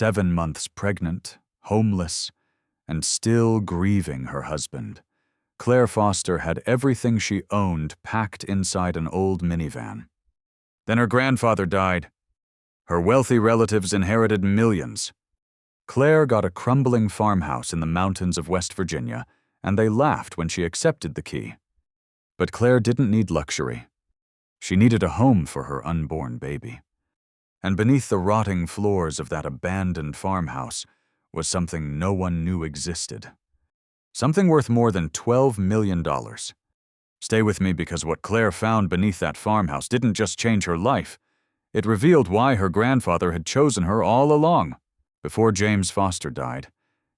7 months pregnant, homeless, and still grieving her husband, Claire Foster had everything she owned packed inside an old minivan. Then her grandfather died. Her wealthy relatives inherited millions. Claire got a crumbling farmhouse in the mountains of West Virginia, and they laughed when she accepted the key. But Claire didn't need luxury. She needed a home for her unborn baby. And beneath the rotting floors of that abandoned farmhouse was something no one knew existed. Something worth more than $12 million. Stay with me, because what Claire found beneath that farmhouse didn't just change her life. It revealed why her grandfather had chosen her all along. Before James Foster died,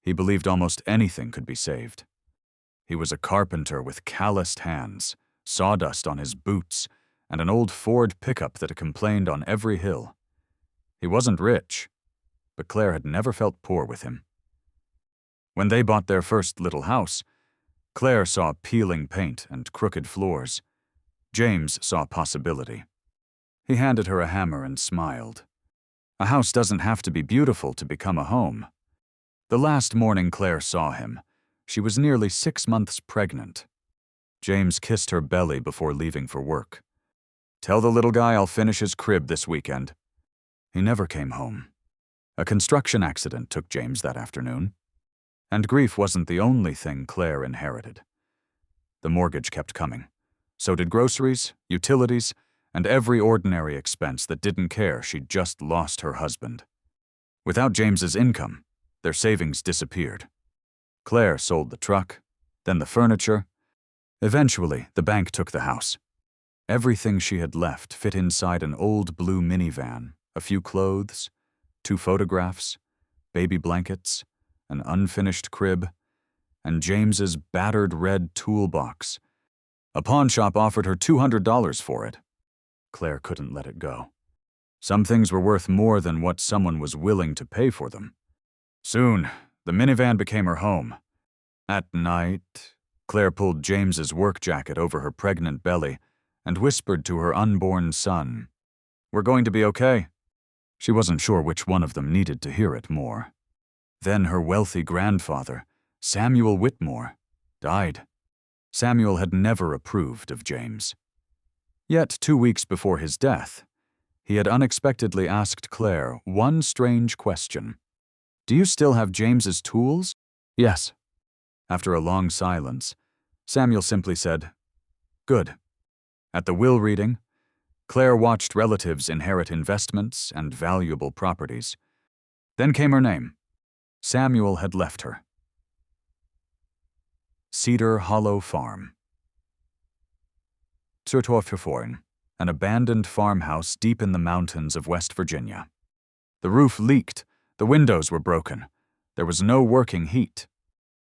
he believed almost anything could be saved. He was a carpenter with calloused hands, sawdust on his boots, and an old Ford pickup that complained on every hill. He wasn't rich, but Claire had never felt poor with him. When they bought their first little house, Claire saw peeling paint and crooked floors. James saw possibility. He handed her a hammer and smiled. A house doesn't have to be beautiful to become a home. The last morning Claire saw him, she was nearly 6 months pregnant. James kissed her belly before leaving for work. "Tell the little guy I'll finish his crib this weekend." He never came home. A construction accident took James that afternoon. And grief wasn't the only thing Claire inherited. The mortgage kept coming. So did groceries, utilities, and every ordinary expense that didn't care she'd just lost her husband. Without James's income, their savings disappeared. Claire sold the truck, then the furniture. Eventually, the bank took the house. Everything she had left fit inside an old blue minivan, a few clothes, 2 photographs, baby blankets, an unfinished crib, and James's battered red toolbox. A pawnshop offered her $200 for it. Claire couldn't let it go. Some things were worth more than what someone was willing to pay for them. Soon, the minivan became her home. At night, Claire pulled James's work jacket over her pregnant belly and whispered to her unborn son, "We're going to be okay." She wasn't sure which one of them needed to hear it more. Then her wealthy grandfather, Samuel Whitmore, died. Samuel had never approved of James. Yet 2 weeks before his death, he had unexpectedly asked Claire one strange question. "Do you still have James's tools?" "Yes." After a long silence, Samuel simply said, "Good." At the will reading, Claire watched relatives inherit investments and valuable properties. Then came her name. Samuel had left her. Cedar Hollow Farm. Zurtorfjorn, an abandoned farmhouse deep in the mountains of West Virginia. The roof leaked, the windows were broken. There was no working heat.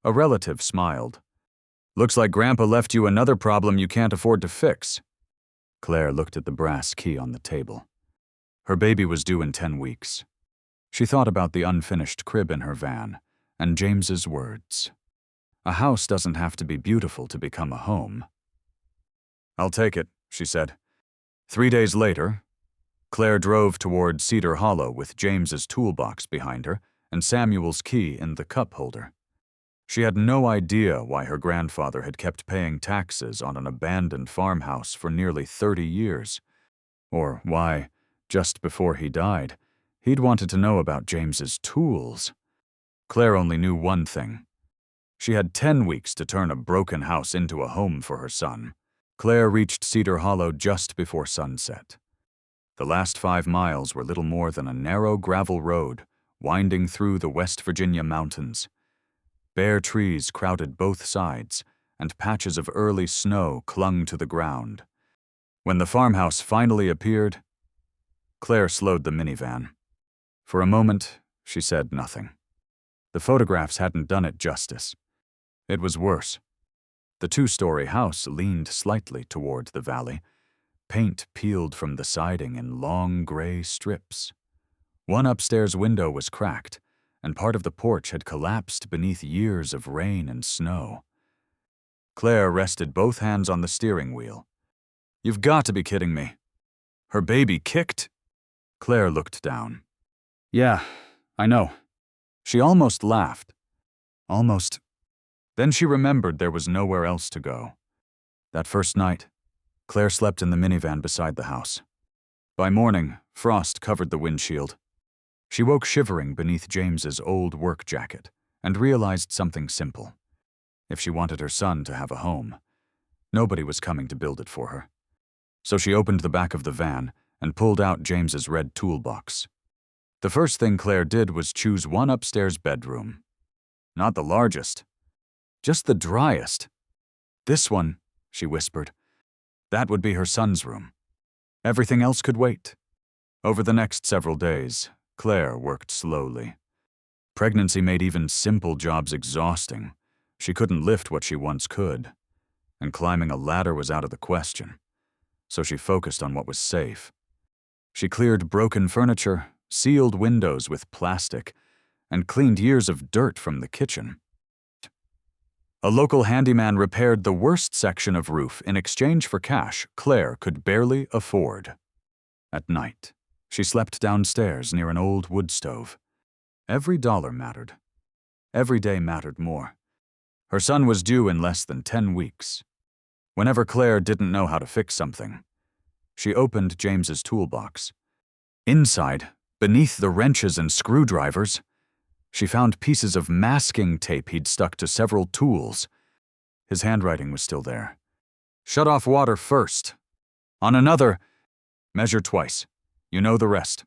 A relative smiled. "Looks like Grandpa left you another problem you can't afford to fix." Claire looked at the brass key on the table. Her baby was due in 10 weeks. She thought about the unfinished crib in her van, and James's words. A house doesn't have to be beautiful to become a home. "I'll take it," she said. 3 days later, Claire drove toward Cedar Hollow with James's toolbox behind her and Samuel's key in the cup holder. She had no idea why her grandfather had kept paying taxes on an abandoned farmhouse for nearly 30 years, or why, just before he died, he'd wanted to know about James's tools. Claire only knew one thing. She had 10 weeks to turn a broken house into a home for her son. Claire reached Cedar Hollow just before sunset. The last 5 miles were little more than a narrow gravel road winding through the West Virginia mountains. Bare trees crowded both sides, and patches of early snow clung to the ground. When the farmhouse finally appeared, Claire slowed the minivan. For a moment, she said nothing. The photographs hadn't done it justice. It was worse. The 2-story house leaned slightly toward the valley. Paint peeled from the siding in long gray strips. One upstairs window was cracked, and part of the porch had collapsed beneath years of rain and snow. Claire rested both hands on the steering wheel. "You've got to be kidding me. Her baby kicked?" Claire looked down. "Yeah, I know. She almost laughed. Almost. Then she remembered there was nowhere else to go. That first night, Claire slept in the minivan beside the house. By morning, frost covered the windshield. She woke shivering beneath James's old work jacket and realized something simple. If she wanted her son to have a home, nobody was coming to build it for her. So she opened the back of the van and pulled out James's red toolbox. The first thing Claire did was choose one upstairs bedroom. Not the largest, just the driest. This one, she whispered. That would be her son's room. Everything else could wait. Over the next several days, Claire worked slowly. Pregnancy made even simple jobs exhausting. She couldn't lift what she once could, and climbing a ladder was out of the question. So she focused on what was safe. She cleared broken furniture, sealed windows with plastic, and cleaned years of dirt from the kitchen. A local handyman repaired the worst section of roof in exchange for cash Claire could barely afford. At night, she slept downstairs near an old wood stove. Every dollar mattered. Every day mattered more. Her son was due in less than 10 weeks. Whenever Claire didn't know how to fix something, she opened James's toolbox. Inside, beneath the wrenches and screwdrivers, she found pieces of masking tape he'd stuck to several tools. His handwriting was still there. Shut off water first. On another, measure twice. You know the rest.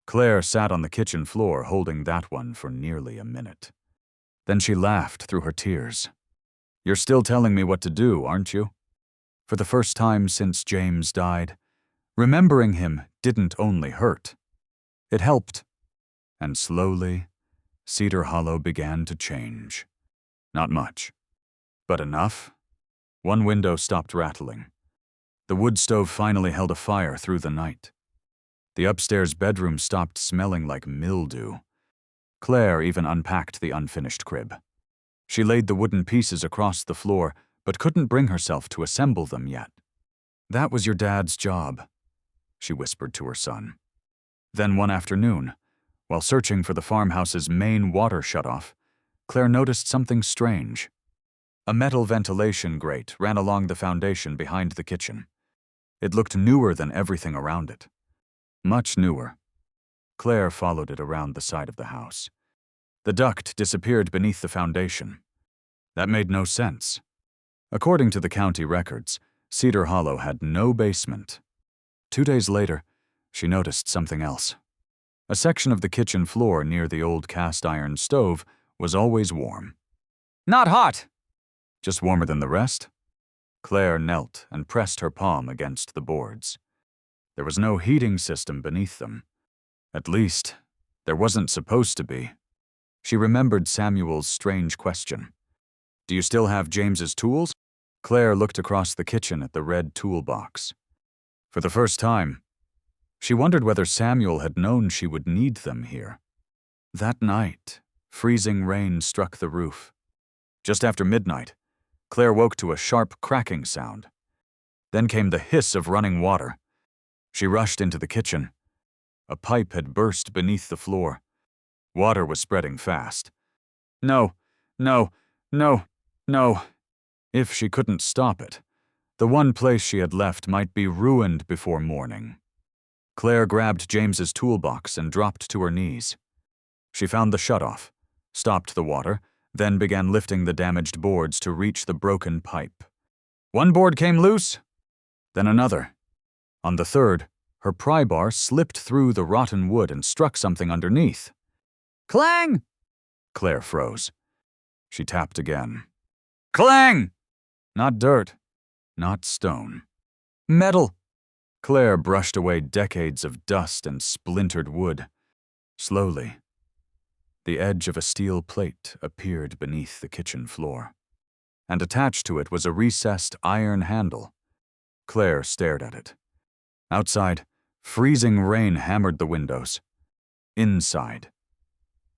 Claire sat on the kitchen floor holding that one for nearly a minute. Then she laughed through her tears. You're still telling me what to do, aren't you? For the first time since James died, remembering him didn't only hurt. It helped. And slowly, Cedar Hollow began to change. Not much, but enough. One window stopped rattling. The wood stove finally held a fire through the night. The upstairs bedroom stopped smelling like mildew. Claire even unpacked the unfinished crib. She laid the wooden pieces across the floor, but couldn't bring herself to assemble them yet. That was your dad's job, she whispered to her son. Then one afternoon, while searching for the farmhouse's main water shutoff, Claire noticed something strange. A metal ventilation grate ran along the foundation behind the kitchen. It looked newer than everything around it. Much newer. Claire followed it around the side of the house. The duct disappeared beneath the foundation. That made no sense. According to the county records, Cedar Hollow had no basement. 2 days later, she noticed something else. A section of the kitchen floor near the old cast-iron stove was always warm. Not hot! Just warmer than the rest? Claire knelt and pressed her palm against the boards. There was no heating system beneath them. At least, there wasn't supposed to be. She remembered Samuel's strange question. Do you still have James's tools? Claire looked across the kitchen at the red toolbox. For the first time, she wondered whether Samuel had known she would need them here. That night, freezing rain struck the roof. Just after midnight, Claire woke to a sharp cracking sound. Then came the hiss of running water. She rushed into the kitchen. A pipe had burst beneath the floor. Water was spreading fast. No, no, no, no. If she couldn't stop it, the one place she had left might be ruined before morning. Claire grabbed James's toolbox and dropped to her knees. She found the shutoff, stopped the water, then began lifting the damaged boards to reach the broken pipe. One board came loose, then another. On the third, her pry bar slipped through the rotten wood and struck something underneath. Clang! Claire froze. She tapped again. Clang! Not dirt, not stone. Metal! Claire brushed away decades of dust and splintered wood. Slowly, the edge of a steel plate appeared beneath the kitchen floor, and attached to it was a recessed iron handle. Claire stared at it. Outside, freezing rain hammered the windows. Inside,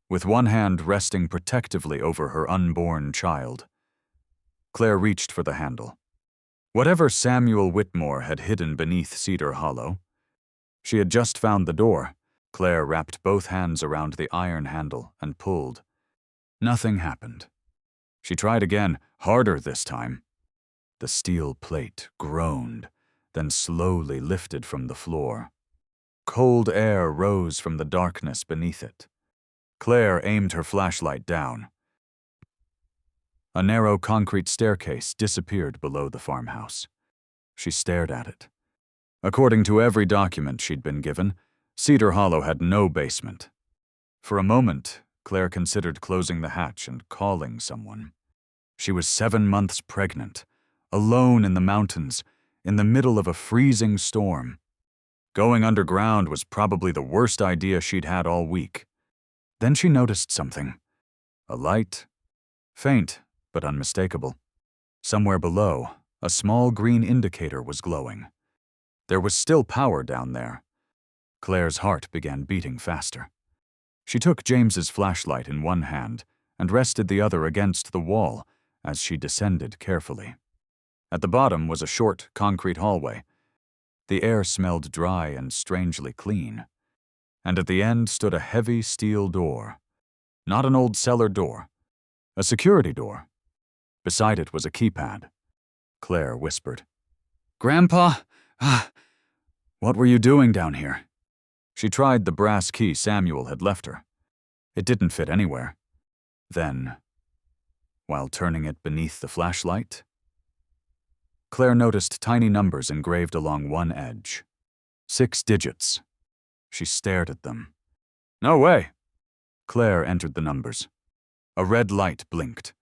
with one hand resting protectively over her unborn child, Claire reached for the handle. Whatever Samuel Whitmore had hidden beneath Cedar Hollow, she had just found the door, Claire wrapped both hands around the iron handle and pulled. Nothing happened. She tried again, harder this time. The steel plate groaned, then slowly lifted from the floor. Cold air rose from the darkness beneath it. Claire aimed her flashlight down. A narrow concrete staircase disappeared below the farmhouse. She stared at it. According to every document she'd been given, Cedar Hollow had no basement. For a moment, Claire considered closing the hatch and calling someone. She was 7 months pregnant, alone in the mountains, in the middle of a freezing storm. Going underground was probably the worst idea she'd had all week. Then she noticed something. A light. Faint, but unmistakable. Somewhere below, a small green indicator was glowing. There was still power down there. Claire's heart began beating faster. She took James's flashlight in one hand and rested the other against the wall as she descended carefully. At the bottom was a short, concrete hallway. The air smelled dry and strangely clean. And at the end stood a heavy steel door. Not an old cellar door. A security door. Beside it was a keypad. Claire whispered, "Grandpa? What were you doing down here?" She tried the brass key Samuel had left her. It didn't fit anywhere. Then, while turning it beneath the flashlight, Claire noticed tiny numbers engraved along one edge. 6 digits. She stared at them. "No way!" Claire entered the numbers. A red light blinked.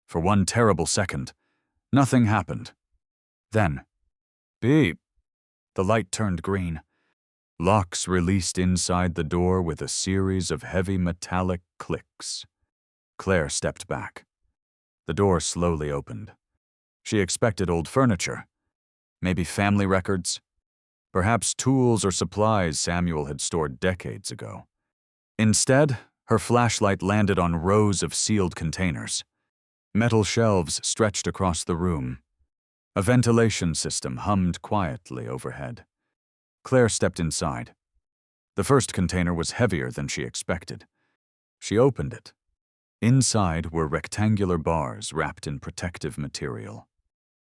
For one terrible second, nothing happened. Then, beep. The light turned green. Locks released inside the door with a series of heavy metallic clicks. Claire stepped back. The door slowly opened. She expected old furniture. Maybe family records. Perhaps tools or supplies Samuel had stored decades ago. Instead, her flashlight landed on rows of sealed containers. Metal shelves stretched across the room. A ventilation system hummed quietly overhead. Claire stepped inside. The first container was heavier than she expected. She opened it. Inside were rectangular bars wrapped in protective material.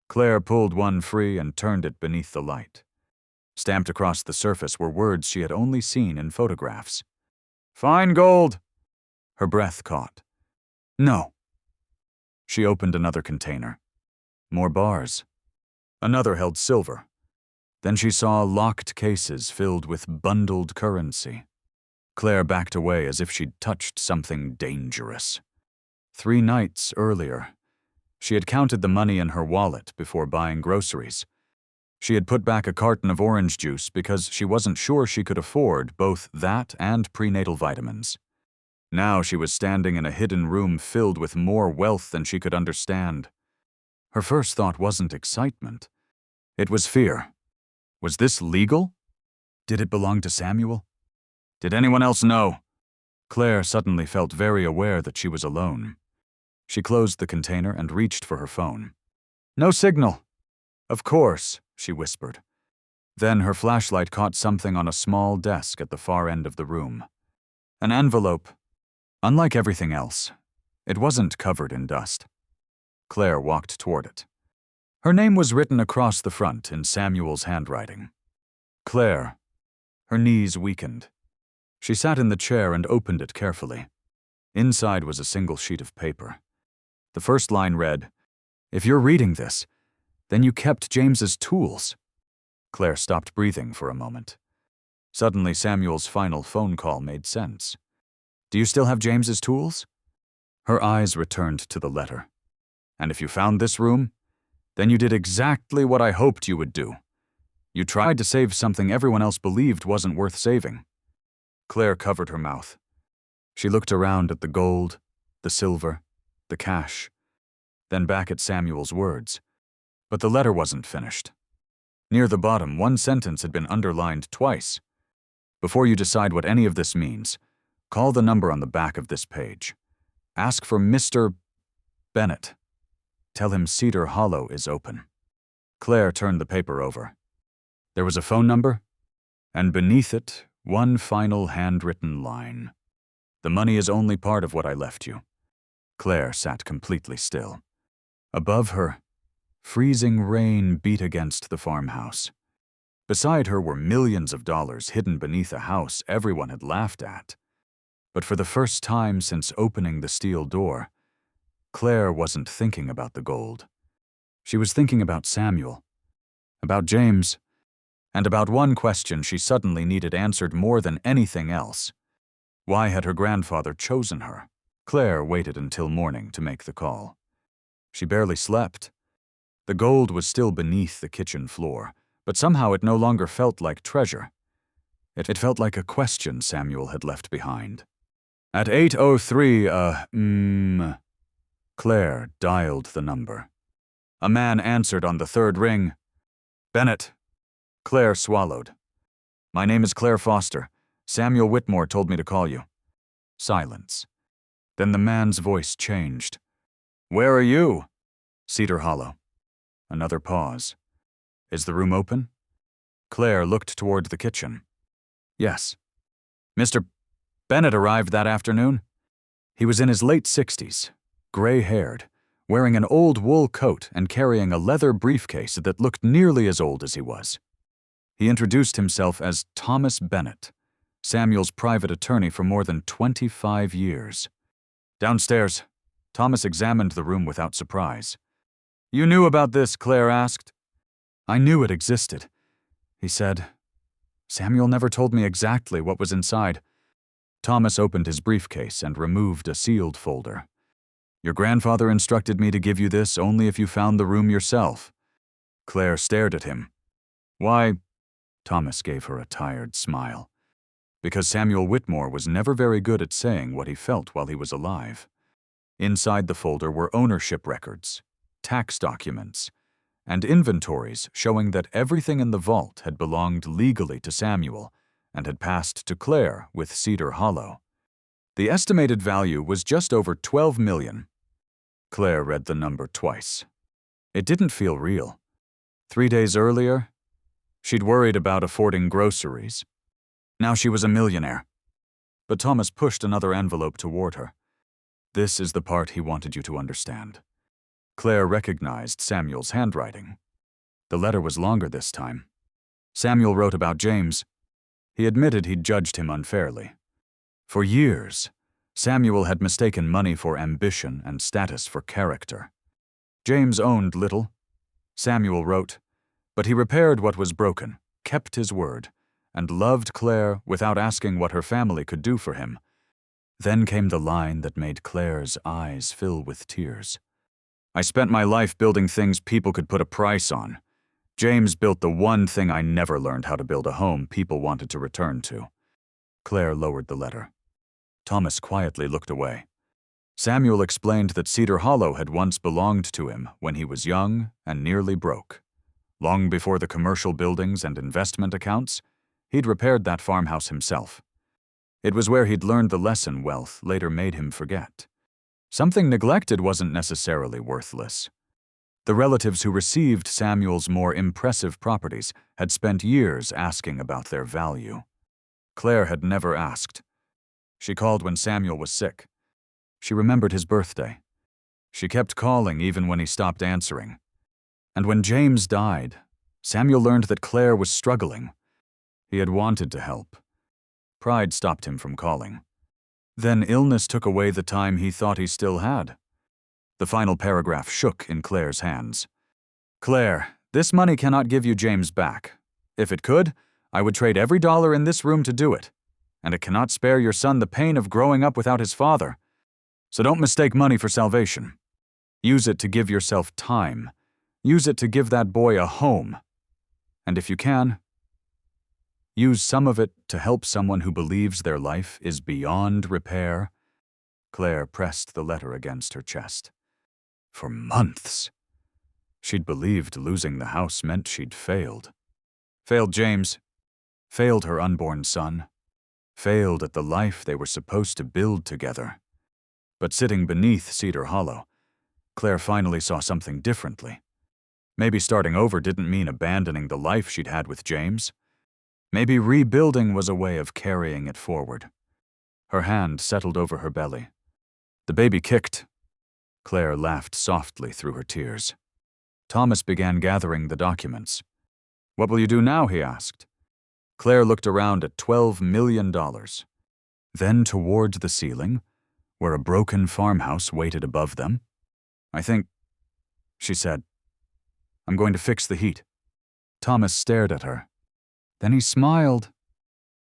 Claire pulled one free and turned it beneath the light. Stamped across the surface were words she had only seen in photographs. "Fine gold!" Her breath caught. No. She opened another container. More bars. Another held silver. Then she saw locked cases filled with bundled currency. Claire backed away as if she'd touched something dangerous. 3 nights earlier, she had counted the money in her wallet before buying groceries. She had put back a carton of orange juice because she wasn't sure she could afford both that and prenatal vitamins. Now she was standing in a hidden room filled with more wealth than she could understand. Her first thought wasn't excitement. It was fear. Was this legal? Did it belong to Samuel? Did anyone else know? Claire suddenly felt very aware that she was alone. She closed the container and reached for her phone. "No signal." "Of course," she whispered. Then her flashlight caught something on a small desk at the far end of the room. An envelope. Unlike everything else, it wasn't covered in dust. Claire walked toward it. Her name was written across the front in Samuel's handwriting. Claire. Her knees weakened. She sat in the chair and opened it carefully. Inside was a single sheet of paper. The first line read, "If you're reading this, then you kept James's tools." Claire stopped breathing for a moment. Suddenly, Samuel's final phone call made sense. "Do you still have James's tools?" Her eyes returned to the letter. "And if you found this room, then you did exactly what I hoped you would do. You tried to save something everyone else believed wasn't worth saving." Claire covered her mouth. She looked around at the gold, the silver, the cash, then back at Samuel's words. But the letter wasn't finished. Near the bottom, one sentence had been underlined twice. "Before you decide what any of this means, call the number on the back of this page. Ask for Mr. Bennett. Tell him Cedar Hollow is open." Claire turned the paper over. There was a phone number, and beneath it One final handwritten line. "The money is only part of what I left you." Claire sat completely still. Above her, freezing rain beat against the farmhouse. Beside her were millions of dollars hidden beneath a house everyone had laughed at. But for the first time since opening the steel door, Claire wasn't thinking about the gold. She was thinking about Samuel, about James, and about one question she suddenly needed answered more than anything else. Why had her grandfather chosen her? Claire waited until morning to make the call. She barely slept. The gold was still beneath the kitchen floor, but somehow it no longer felt like treasure. It felt like a question Samuel had left behind. At 8:03, Claire dialed the number. A man answered on the third ring. "Bennett." Claire swallowed. "My name is Claire Foster. Samuel Whitmore told me to call you." Silence. Then the man's voice changed. "Where are you?" "Cedar Hollow." Another pause. "Is the room open?" Claire looked toward the kitchen. "Yes." "Mr. Bennett arrived that afternoon?" He was in his late 60s, gray-haired, wearing an old wool coat and carrying a leather briefcase that looked nearly as old as he was. He introduced himself as Thomas Bennett, Samuel's private attorney for more than 25 years. "Downstairs." Thomas examined the room without surprise. "You knew about this?" Claire asked. "I knew it existed," he said. "Samuel never told me exactly what was inside." Thomas opened his briefcase and removed a sealed folder. "Your grandfather instructed me to give you this only if you found the room yourself." Claire stared at him. "Why?" Thomas gave her a tired smile. "Because Samuel Whitmore was never very good at saying what he felt while he was alive." Inside the folder were ownership records, tax documents, and inventories showing that everything in the vault had belonged legally to Samuel and had passed to Claire with Cedar Hollow. The estimated value was just over $12 million. Claire read the number twice. It didn't feel real. 3 days earlier, she'd worried about affording groceries. Now she was a millionaire. But Thomas pushed another envelope toward her. "This is the part he wanted you to understand." Claire recognized Samuel's handwriting. The letter was longer this time. Samuel wrote about James. He admitted he'd judged him unfairly. For years, Samuel had mistaken money for ambition and status for character. James owned little. Samuel wrote, but he repaired what was broken, kept his word, and loved Claire without asking what her family could do for him. Then came the line that made Claire's eyes fill with tears. "I spent my life building things people could put a price on. James built the one thing I never learned how to build, a home people wanted to return to." Claire lowered the letter. Thomas quietly looked away. Samuel explained that Cedar Hollow had once belonged to him when he was young and nearly broke. Long before the commercial buildings and investment accounts, he'd repaired that farmhouse himself. It was where he'd learned the lesson wealth later made him forget. Something neglected wasn't necessarily worthless. The relatives who received Samuel's more impressive properties had spent years asking about their value. Claire had never asked. She called when Samuel was sick. She remembered his birthday. She kept calling even when he stopped answering. And when James died, Samuel learned that Claire was struggling. He had wanted to help. Pride stopped him from calling. Then illness took away the time he thought he still had. The final paragraph shook in Claire's hands. "Claire, this money cannot give you James back. If it could, I would trade every dollar in this room to do it. And it cannot spare your son the pain of growing up without his father. So don't mistake money for salvation. Use it to give yourself time. Use it to give that boy a home. And if you can, use some of it to help someone who believes their life is beyond repair." Claire pressed the letter against her chest. For months, she'd believed losing the house meant she'd failed. Failed James. Failed her unborn son. Failed at the life they were supposed to build together. But sitting beneath Cedar Hollow, Claire finally saw something differently. Maybe starting over didn't mean abandoning the life she'd had with James. Maybe rebuilding was a way of carrying it forward. Her hand settled over her belly. The baby kicked. Claire laughed softly through her tears. Thomas began gathering the documents. "What will you do now?" he asked. Claire looked around at $12 million. Then toward the ceiling, where a broken farmhouse waited above them. "I think," she said, "I'm going to fix the heat." Thomas stared at her. Then he smiled.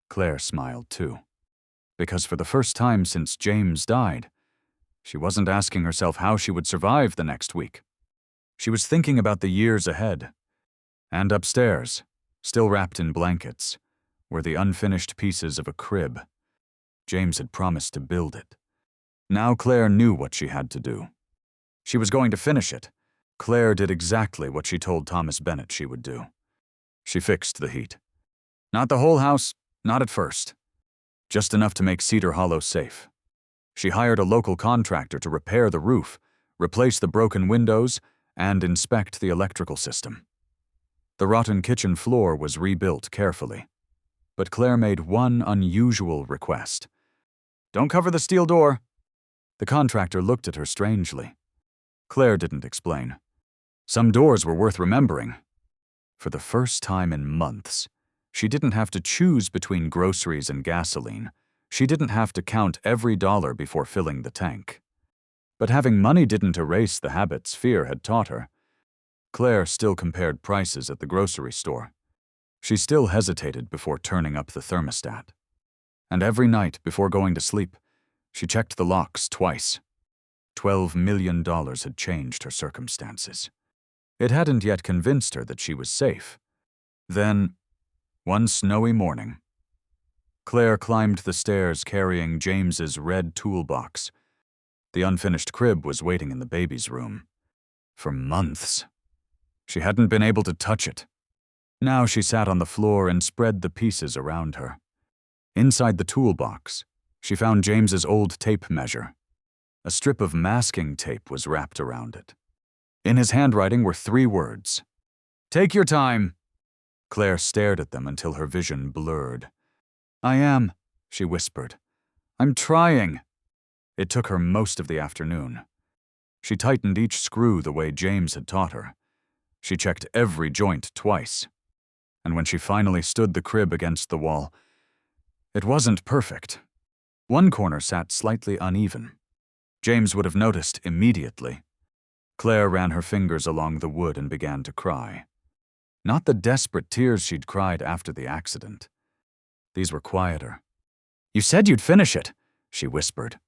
Claire smiled too, because for the first time since James died, she wasn't asking herself how she would survive the next week. She was thinking about the years ahead. And upstairs, still wrapped in blankets, were the unfinished pieces of a crib. James had promised to build it. Now Claire knew what she had to do. She was going to finish it. Claire did exactly what she told Thomas Bennett she would do. She fixed the heat. Not the whole house, not at first. Just enough to make Cedar Hollow safe. She hired a local contractor to repair the roof, replace the broken windows, and inspect the electrical system. The rotten kitchen floor was rebuilt carefully. But Claire made one unusual request. "Don't cover the steel door." The contractor looked at her strangely. Claire didn't explain. Some doors were worth remembering. For the first time in months, she didn't have to choose between groceries and gasoline. She didn't have to count every dollar before filling the tank. But having money didn't erase the habits fear had taught her. Claire still compared prices at the grocery store. She still hesitated before turning up the thermostat. And every night before going to sleep, she checked the locks twice. $12 million had changed her circumstances. It hadn't yet convinced her that she was safe. Then, one snowy morning, Claire climbed the stairs carrying James's red toolbox. The unfinished crib was waiting in the baby's room. For months, she hadn't been able to touch it. Now she sat on the floor and spread the pieces around her. Inside the toolbox, she found James's old tape measure. A strip of masking tape was wrapped around it. In his handwriting were 3 words. "Take your time." Claire stared at them until her vision blurred. "I am," she whispered. "I'm trying." It took her most of the afternoon. She tightened each screw the way James had taught her. She checked every joint twice. And when she finally stood the crib against the wall, it wasn't perfect. One corner sat slightly uneven. James would have noticed immediately. Claire ran her fingers along the wood and began to cry. Not the desperate tears she'd cried after the accident. These were quieter. "You said you'd finish it," she whispered.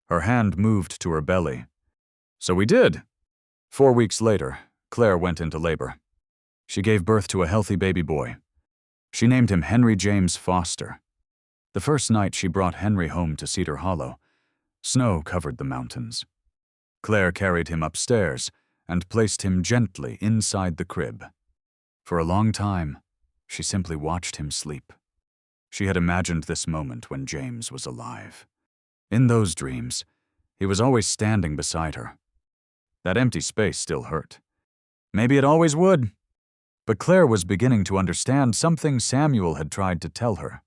Her hand moved to her belly. "So we did." 4 weeks later, Claire went into labor. She gave birth to a healthy baby boy. She named him Henry James Foster. The first night she brought Henry home to Cedar Hollow, snow covered the mountains. Claire carried him upstairs and placed him gently inside the crib. For a long time, she simply watched him sleep. She had imagined this moment when James was alive. In those dreams, he was always standing beside her. That empty space still hurt. Maybe it always would. But Claire was beginning to understand something Samuel had tried to tell her.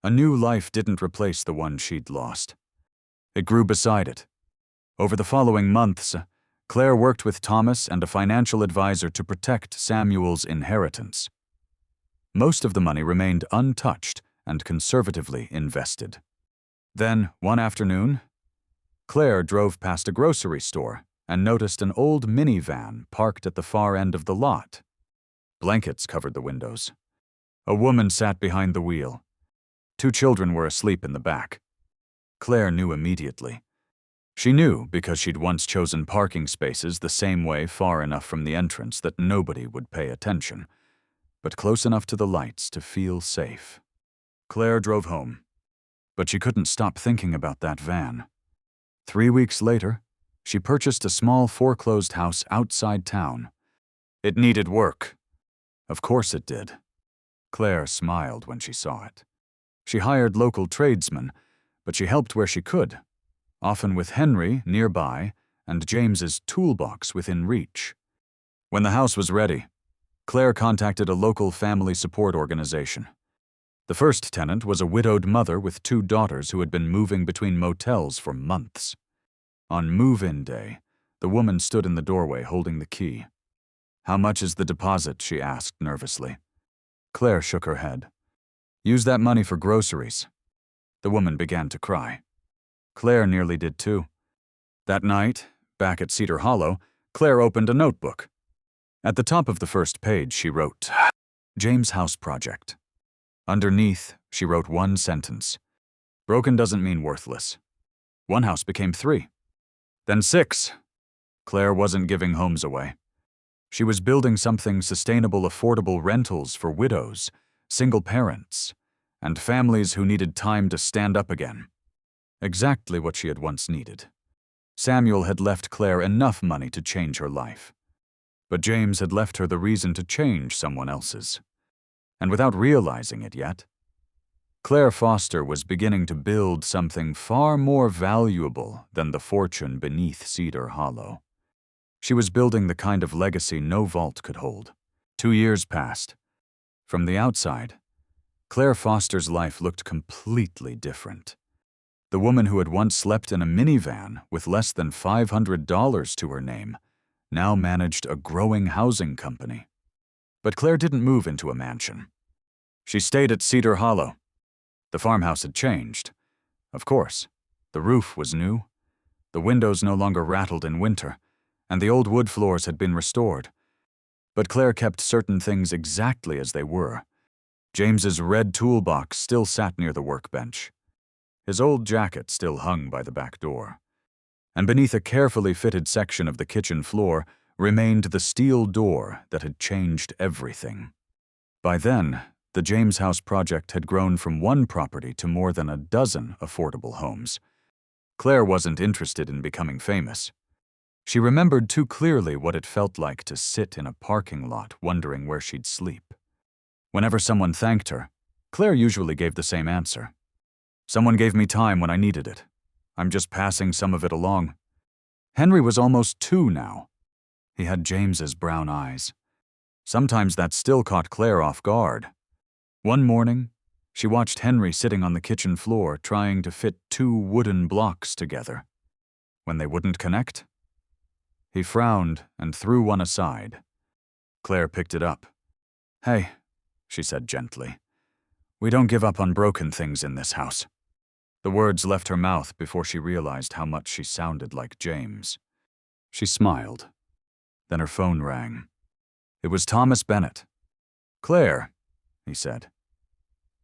A new life didn't replace the one she'd lost. It grew beside it. Over the following months, Claire worked with Thomas and a financial advisor to protect Samuel's inheritance. Most of the money remained untouched and conservatively invested. Then, one afternoon, Claire drove past a grocery store and noticed an old minivan parked at the far end of the lot. Blankets covered the windows. A woman sat behind the wheel. 2 children were asleep in the back. Claire knew immediately. She knew because she'd once chosen parking spaces the same way far enough from the entrance that nobody would pay attention, but close enough to the lights to feel safe. Claire drove home, but she couldn't stop thinking about that van. 3 weeks later, she purchased a small foreclosed house outside town. It needed work. Of course it did. Claire smiled when she saw it. She hired local tradesmen, but she helped where she could, often with Henry nearby and James's toolbox within reach. When the house was ready, Claire contacted a local family support organization. The first tenant was a widowed mother with 2 daughters who had been moving between motels for months. On move-in day, the woman stood in the doorway holding the key. "How much is the deposit?" she asked nervously. Claire shook her head. "Use that money for groceries." The woman began to cry. Claire nearly did too. That night, back at Cedar Hollow, Claire opened a notebook. At the top of the first page, she wrote, "James House Project." Underneath, she wrote one sentence. "Broken doesn't mean worthless." One house became 3. Then 6. Claire wasn't giving homes away. She was building something sustainable, affordable rentals for widows, single parents, and families who needed time to stand up again. Exactly what she had once needed. Samuel had left Claire enough money to change her life. But James had left her the reason to change someone else's. And without realizing it yet, Claire Foster was beginning to build something far more valuable than the fortune beneath Cedar Hollow. She was building the kind of legacy no vault could hold. 2 years passed. From the outside, Claire Foster's life looked completely different. The woman who had once slept in a minivan with less than $500 to her name now managed a growing housing company. But Claire didn't move into a mansion. She stayed at Cedar Hollow. The farmhouse had changed. Of course, the roof was new. The windows no longer rattled in winter, and the old wood floors had been restored. But Claire kept certain things exactly as they were. James's red toolbox still sat near the workbench. His old jacket still hung by the back door. And beneath a carefully fitted section of the kitchen floor remained the steel door that had changed everything. By then, the James House project had grown from 1 property to more than a dozen affordable homes. Claire wasn't interested in becoming famous. She remembered too clearly what it felt like to sit in a parking lot wondering where she'd sleep. Whenever someone thanked her, Claire usually gave the same answer. "Someone gave me time when I needed it. I'm just passing some of it along." Henry was almost 2 now. He had James's brown eyes. Sometimes that still caught Claire off guard. One morning, she watched Henry sitting on the kitchen floor trying to fit 2 wooden blocks together. When they wouldn't connect, he frowned and threw one aside. Claire picked it up. "Hey," she said gently, "we don't give up on broken things in this house." The words left her mouth before she realized how much she sounded like James. She smiled. Then her phone rang. It was Thomas Bennett. "Claire," he said,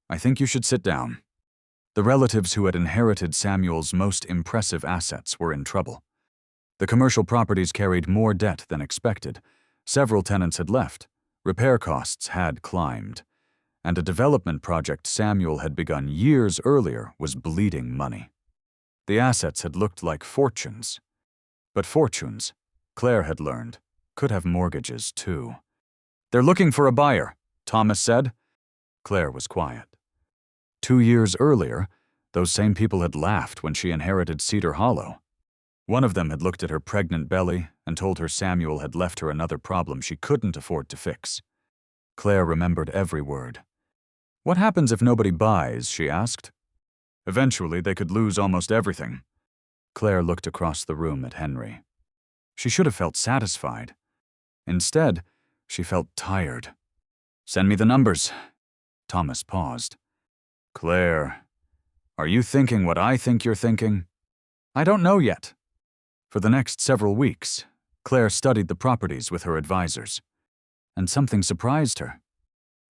"I think you should sit down." The relatives who had inherited Samuel's most impressive assets were in trouble. The commercial properties carried more debt than expected. Several tenants had left. Repair costs had climbed. And a development project Samuel had begun years earlier was bleeding money. The assets had looked like fortunes. But fortunes, Claire had learned, could have mortgages too. "They're looking for a buyer," Thomas said. Claire was quiet. 2 years earlier, those same people had laughed when she inherited Cedar Hollow. One of them had looked at her pregnant belly and told her Samuel had left her another problem she couldn't afford to fix. Claire remembered every word. "What happens if nobody buys?" she asked. "Eventually, they could lose almost everything." Claire looked across the room at Henry. She should have felt satisfied. Instead, she felt tired. "Send me the numbers." Thomas paused. "Claire, are you thinking what I think you're thinking?" "I don't know yet." For the next several weeks, Claire studied the properties with her advisors. And something surprised her.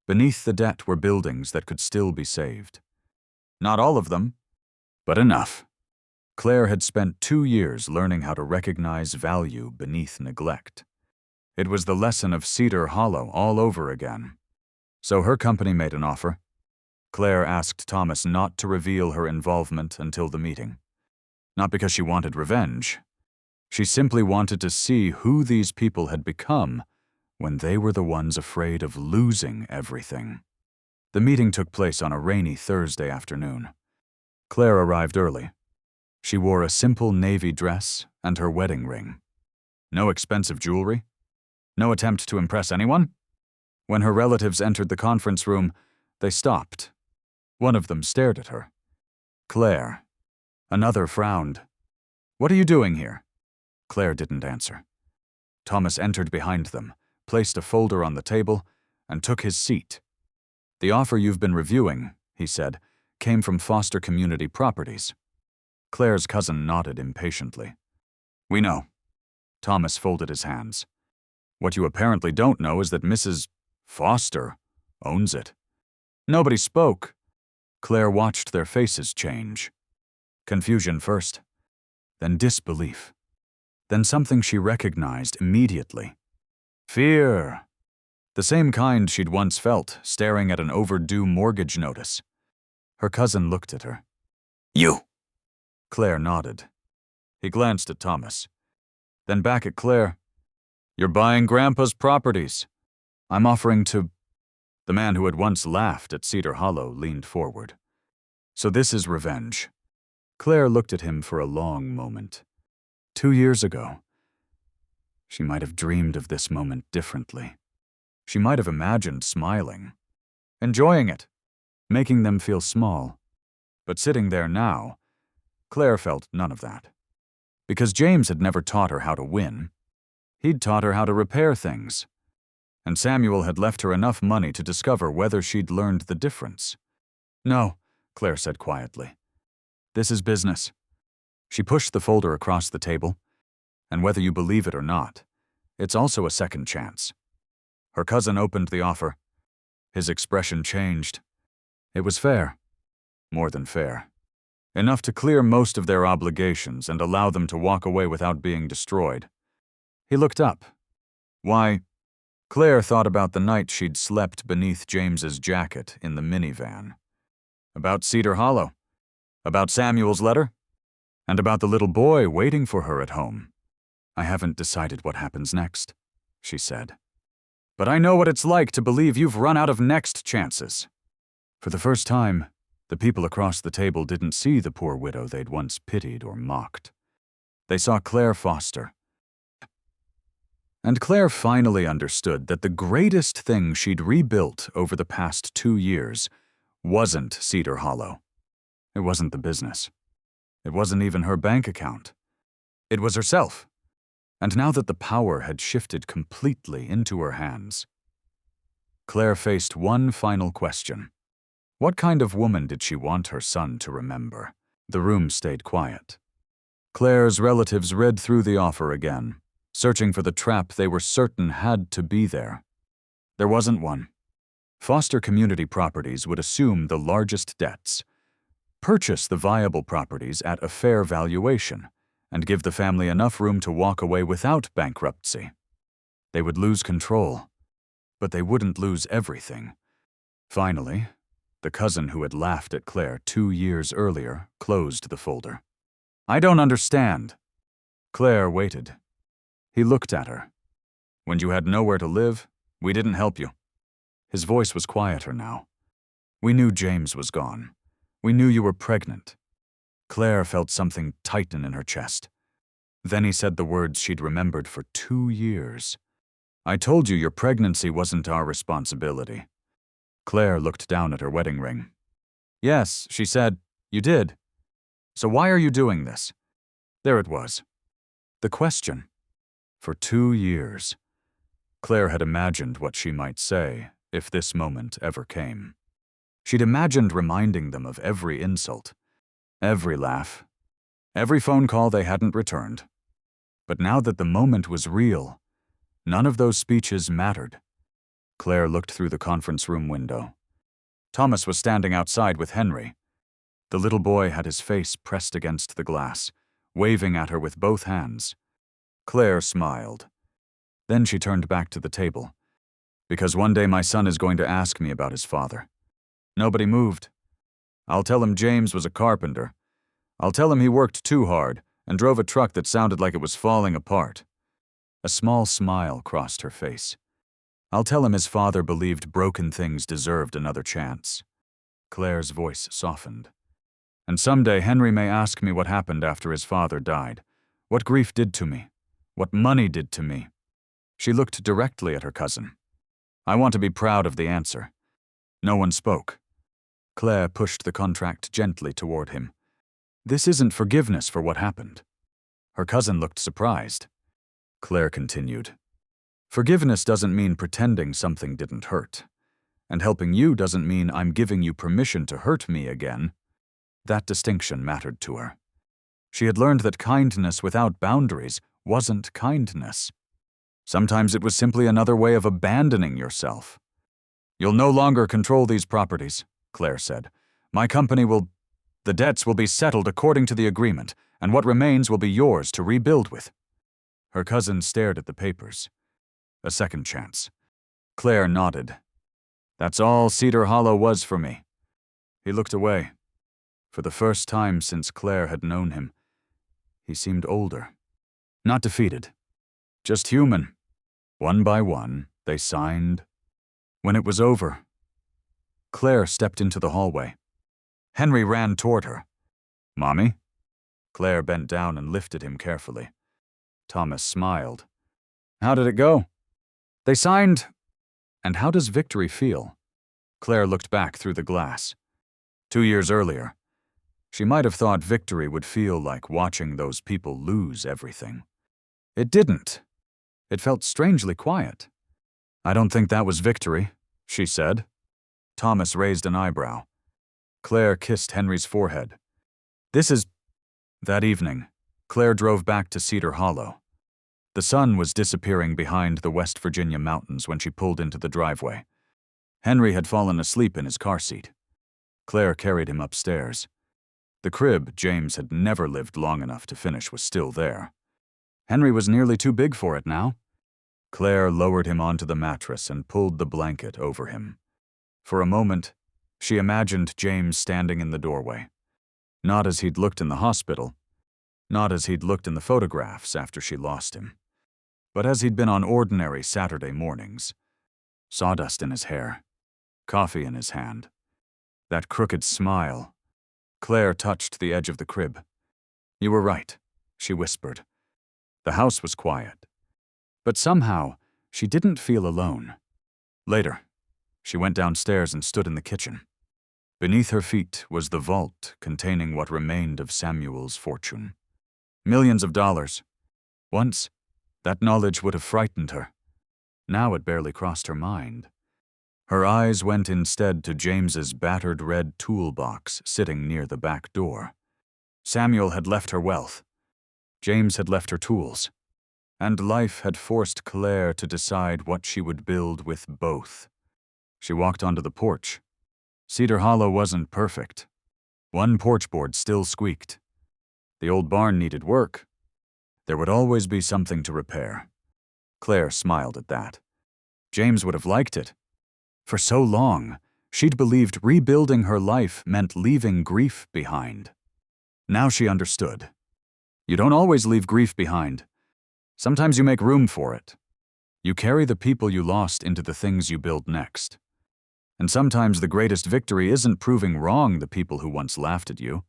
Beneath the debt were buildings that could still be saved. Not all of them, but enough. Claire had spent 2 years learning how to recognize value beneath neglect. It was the lesson of Cedar Hollow all over again. So her company made an offer. Claire asked Thomas not to reveal her involvement until the meeting. Not because she wanted revenge. She simply wanted to see who these people had become when they were the ones afraid of losing everything. The meeting took place on a rainy Thursday afternoon. Claire arrived early. She wore a simple navy dress and her wedding ring. No expensive jewelry. No attempt to impress anyone. When her relatives entered the conference room, they stopped One of them stared at her. Claire. Another frowned. "What are you doing here?" Claire didn't answer. Thomas entered behind them, placed a folder on the table, and took his seat. "The offer you've been reviewing," he said, "came from Foster Community Properties." Claire's cousin nodded impatiently. "We know." Thomas folded his hands. "What you apparently don't know is that Mrs. Foster owns it." Nobody spoke. Claire watched their faces change. Confusion first, then disbelief, then something she recognized immediately. Fear. The same kind she'd once felt, staring at an overdue mortgage notice. Her cousin looked at her. "You!" Claire nodded. He glanced at Thomas, then back at Claire. "You're buying Grandpa's properties. I'm offering to—" The man who had once laughed at Cedar Hollow leaned forward. "So this is revenge." Claire looked at him for a long moment. 2 years ago, she might have dreamed of this moment differently. She might have imagined smiling, enjoying it, making them feel small. But sitting there now, Claire felt none of that. Because James had never taught her how to win. He'd taught her how to repair things. And Samuel had left her enough money to discover whether she'd learned the difference. "No," Claire said quietly. "This is business." She pushed the folder across the table, and whether you believe it or not, it's also a second chance. Her cousin opened the offer. His expression changed. It was fair. More than fair. Enough to clear most of their obligations and allow them to walk away without being destroyed. He looked up. Why, Claire thought about the night she'd slept beneath James's jacket in the minivan. About Cedar Hollow. About Samuel's letter. And about the little boy waiting for her at home. "I haven't decided what happens next," she said. "But I know what it's like to believe you've run out of next chances." For the first time, the people across the table didn't see the poor widow they'd once pitied or mocked. They saw Claire Foster. And Claire finally understood that the greatest thing she'd rebuilt over the past 2 years wasn't Cedar Hollow. It wasn't the business. It wasn't even her bank account. It was herself. And now that the power had shifted completely into her hands, Claire faced one final question. What kind of woman did she want her son to remember? The room stayed quiet. Claire's relatives read through the offer again, searching for the trap they were certain had to be there. There wasn't one. Foster Community Properties would assume the largest debts, purchase the viable properties at a fair valuation, and give the family enough room to walk away without bankruptcy. They would lose control, but they wouldn't lose everything. Finally, the cousin who had laughed at Claire 2 years earlier closed the folder. "I don't understand." Claire waited. He looked at her. "When you had nowhere to live, we didn't help you." His voice was quieter now. "We knew James was gone. We knew you were pregnant." Claire felt something tighten in her chest. Then he said the words she'd remembered for 2 years. "I told you your pregnancy wasn't our responsibility." Claire looked down at her wedding ring. "Yes," she said, "you did. So why are you doing this?" There it was. The question. For 2 years, Claire had imagined what she might say if this moment ever came. She'd imagined reminding them of every insult, every laugh, every phone call they hadn't returned. But now that the moment was real, none of those speeches mattered. Claire looked through the conference room window. Thomas was standing outside with Henry. The little boy had his face pressed against the glass, waving at her with both hands. Claire smiled. Then she turned back to the table. "Because one day my son is going to ask me about his father." Nobody moved. "I'll tell him James was a carpenter. I'll tell him he worked too hard and drove a truck that sounded like it was falling apart." A small smile crossed her face. "I'll tell him his father believed broken things deserved another chance." Claire's voice softened. "And someday Henry may ask me what happened after his father died, what grief did to me, what money did to me." She looked directly at her cousin. "I want to be proud of the answer." No one spoke. Claire pushed the contract gently toward him. This isn't forgiveness for what happened. Her cousin looked surprised. Claire continued. Forgiveness doesn't mean pretending something didn't hurt. And helping you doesn't mean I'm giving you permission to hurt me again. That distinction mattered to her. She had learned that kindness without boundaries wasn't kindness. Sometimes it was simply another way of abandoning yourself. You'll no longer control these properties, Claire said. The debts will be settled according to the agreement, and what remains will be yours to rebuild with. Her cousin stared at the papers. A second chance. Claire nodded. That's all Cedar Hollow was for me. He looked away. For the first time since Claire had known him, he seemed older. Not defeated. Just human. One by one, they signed. When it was over, Claire stepped into the hallway. Henry ran toward her. Mommy? Claire bent down and lifted him carefully. Thomas smiled. How did it go? They signed. And how does victory feel? Claire looked back through the glass. 2 years earlier, she might have thought victory would feel like watching those people lose everything. It didn't. It felt strangely quiet. I don't think that was victory, she said. Thomas raised an eyebrow. Claire kissed Henry's forehead. That evening, Claire drove back to Cedar Hollow. The sun was disappearing behind the West Virginia mountains when she pulled into the driveway. Henry had fallen asleep in his car seat. Claire carried him upstairs. The crib James had never lived long enough to finish was still there. Henry was nearly too big for it now. Claire lowered him onto the mattress and pulled the blanket over him. For a moment, she imagined James standing in the doorway. Not as he'd looked in the hospital, not as he'd looked in the photographs after she lost him, but as he'd been on ordinary Saturday mornings. Sawdust in his hair, coffee in his hand. That crooked smile. Claire touched the edge of the crib. You were right, she whispered. The house was quiet. But somehow, she didn't feel alone. Later, she went downstairs and stood in the kitchen. Beneath her feet was the vault containing what remained of Samuel's fortune. Millions of dollars. Once, that knowledge would have frightened her. Now it barely crossed her mind. Her eyes went instead to James's battered red toolbox sitting near the back door. Samuel had left her wealth. James had left her tools. And life had forced Claire to decide what she would build with both. She walked onto the porch. Cedar Hollow wasn't perfect. One porch board still squeaked. The old barn needed work. There would always be something to repair. Claire smiled at that. James would have liked it. For so long, she'd believed rebuilding her life meant leaving grief behind. Now she understood. You don't always leave grief behind. Sometimes you make room for it. You carry the people you lost into the things you build next. And sometimes the greatest victory isn't proving wrong the people who once laughed at you.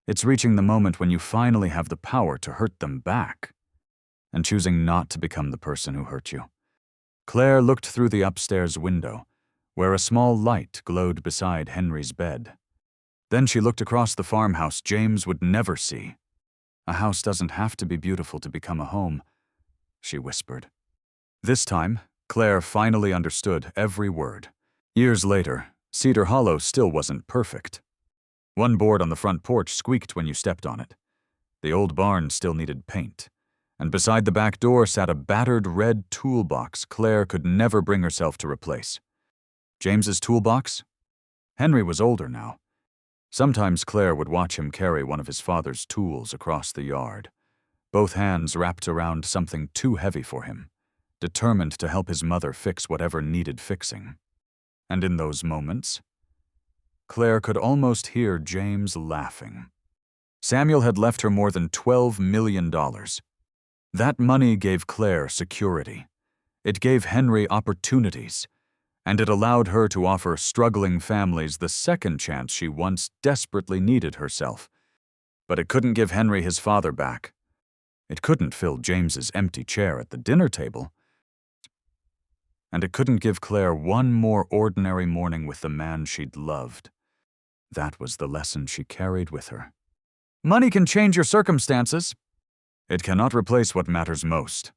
It's reaching the moment when you finally have the power to hurt them back, and choosing not to become the person who hurt you. Claire looked through the upstairs window, where a small light glowed beside Henry's bed. Then she looked across the farmhouse James would never see. A house doesn't have to be beautiful to become a home, she whispered. This time, Claire finally understood every word. Years later, Cedar Hollow still wasn't perfect. One board on the front porch squeaked when you stepped on it. The old barn still needed paint. And beside the back door sat a battered red toolbox Claire could never bring herself to replace. James's toolbox? Henry was older now. Sometimes Claire would watch him carry one of his father's tools across the yard, both hands wrapped around something too heavy for him, determined to help his mother fix whatever needed fixing. And in those moments, Claire could almost hear James laughing. Samuel had left her more than $12 million. That money gave Claire security. It gave Henry opportunities, and it allowed her to offer struggling families the second chance she once desperately needed herself. But it couldn't give Henry his father back. It couldn't fill James's empty chair at the dinner table. And it couldn't give Claire one more ordinary morning with the man she'd loved. That was the lesson she carried with her. Money can change your circumstances. It cannot replace what matters most.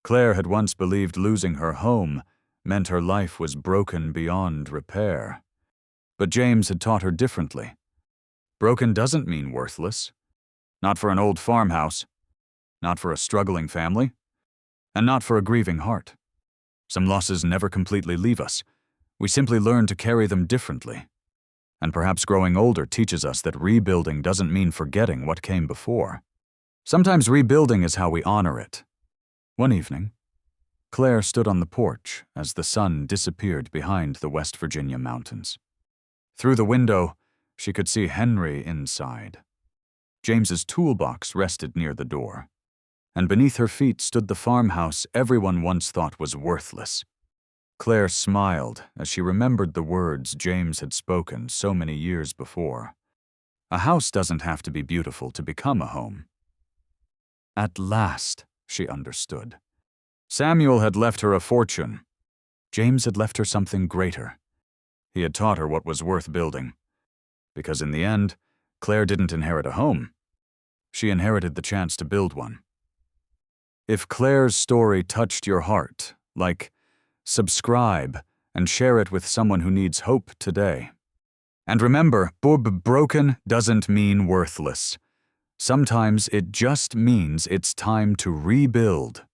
Claire had once believed losing her home meant her life was broken beyond repair. But James had taught her differently. Broken doesn't mean worthless. Not for an old farmhouse. Not for a struggling family. And not for a grieving heart. Some losses never completely leave us. We simply learn to carry them differently. And perhaps growing older teaches us that rebuilding doesn't mean forgetting what came before. Sometimes rebuilding is how we honor it. One evening, Claire stood on the porch as the sun disappeared behind the West Virginia mountains. Through the window, she could see Henry inside. James's toolbox rested near the door, and beneath her feet stood the farmhouse everyone once thought was worthless. Claire smiled as she remembered the words James had spoken so many years before. A house doesn't have to be beautiful to become a home. At last, she understood. Samuel had left her a fortune. James had left her something greater. He had taught her what was worth building. Because in the end, Claire didn't inherit a home. She inherited the chance to build one. If Claire's story touched your heart, subscribe and share it with someone who needs hope today. And remember, broken doesn't mean worthless. Sometimes it just means it's time to rebuild.